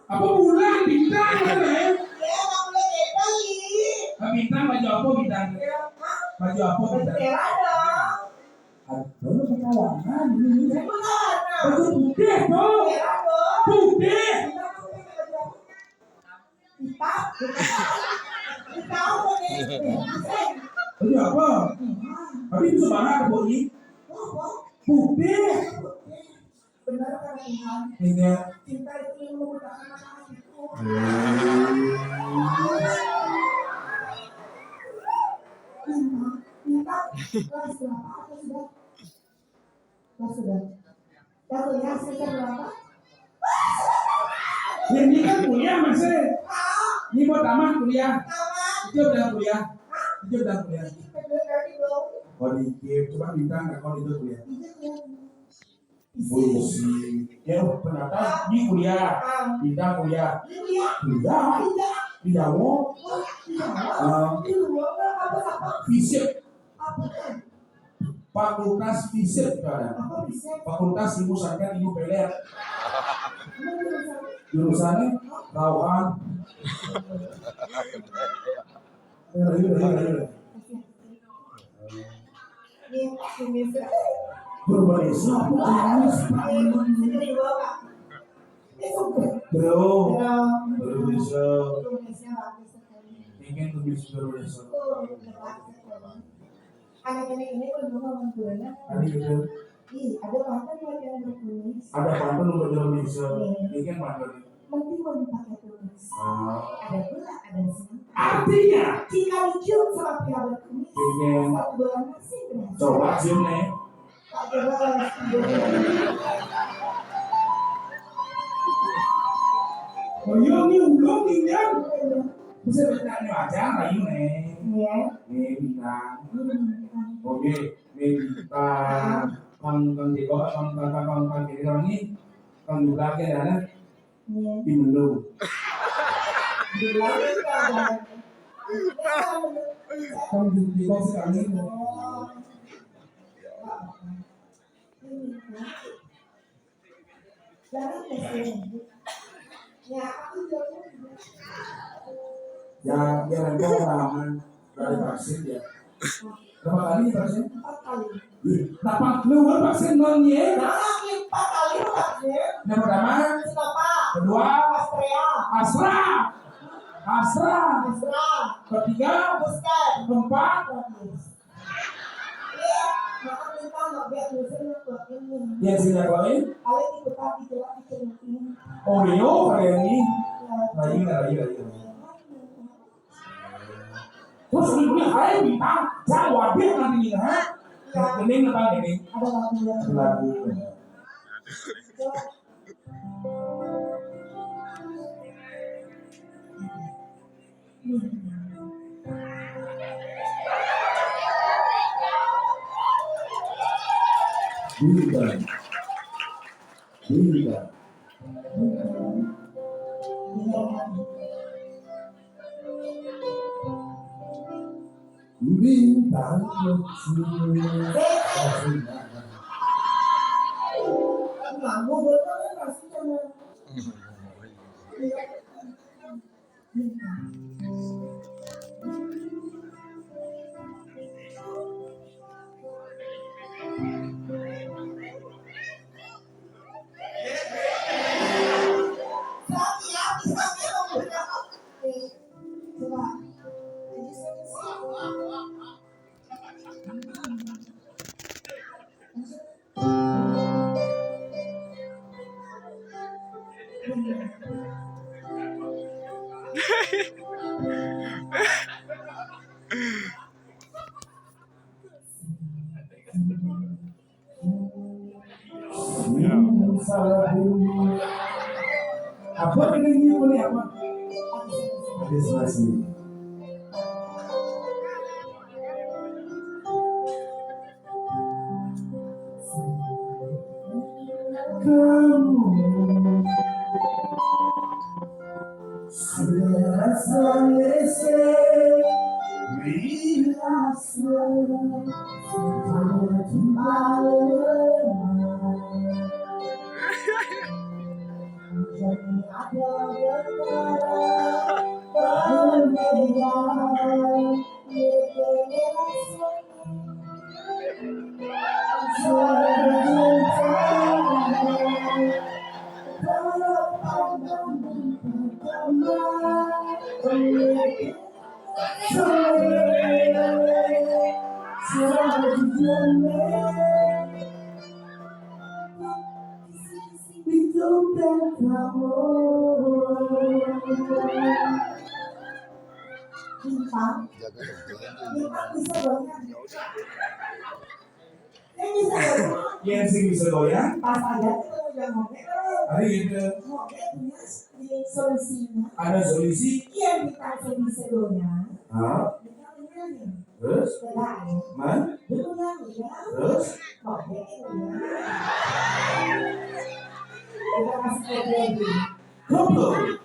Apa bulan bintang kan ya? Ya nggak boleh beda nih. Bintang baju apa bintang? Baju apa bintang? Merah dong. Lalu kita warna ini. Baju putih dong. Merah dong. Putih. Hitam. Hitam nih. Baju apa? Tapi itu semangat bunyi. Putih. Benar kan Tuhan? Ini. Cinta itu yang memudahkan masalah itu. Minta kelas berapa atau sudah? Kelas sudah. Dan kuliah semester berapa? Ini kan kuliah masih. Ini mau tamat kuliah. Tamat. Itu udah kuliah. Itu udah kuliah. Dari belum. Oh dikit, coba bintang nggak kalau itu kuliah. Isi. Ya ternyata di kuliah, bintang kuliah. Kuliah. Tidak mau. Fisik. Fakultas fisik ada. Fakultas ilmu santet ilmu peler. Jurusannya rawat. Berbahasa ingin lebih berbahasa. Anak-anak ini berhubungan dengan ada pantun buat yang bertulis. Ada pantun untuk Indonesia. Ingin pantun. Mending pakai tulis. Ada pula ada semua. Artinya jika dicium sama pria berkumis, satu bulan masih berhasil. Coba cium nih. Tak jelas. Oh iya nih ulung nih ya. Bisa bertanya aja lain nih. Iya. Nih bintang. Oke, nih bintang. Kang di bawah kang di orang ini kang di belakang ada di menu. Di belakang ada. Kang di bawah sekali. Ya, biar ada pengalaman dari vaksin ya. Berapa kali vaksin? 4 kali. Dapat lu vaksin non ya? 4 kali vaksin. Yang pertama, Sinovac. kedua, Astra. Ketiga, Booster. keempat, yang sini lain. Oreo kayak ini. Lagi. Terus ini hari bintang, jangan wabir nanti ini ha. Ini tentang ini. Ada Lagu. Bintang. Bintang apa ini boleh apa? Administrasi. Kamu sudah selesai biasa kembali. Bintang, bintang bisa goyang. Yang bisa goyang. Yang sing bisa goyang, Pas ada itu udah ngomong. hari itu Ngomong punya solusinya. ada solusi. Yang kita bisa goyang. Ah, Kita nyanyi. terus, Tegak ya. man, Dia nyanyi ya. terus, Ngomong kita kasih lagi. goblok.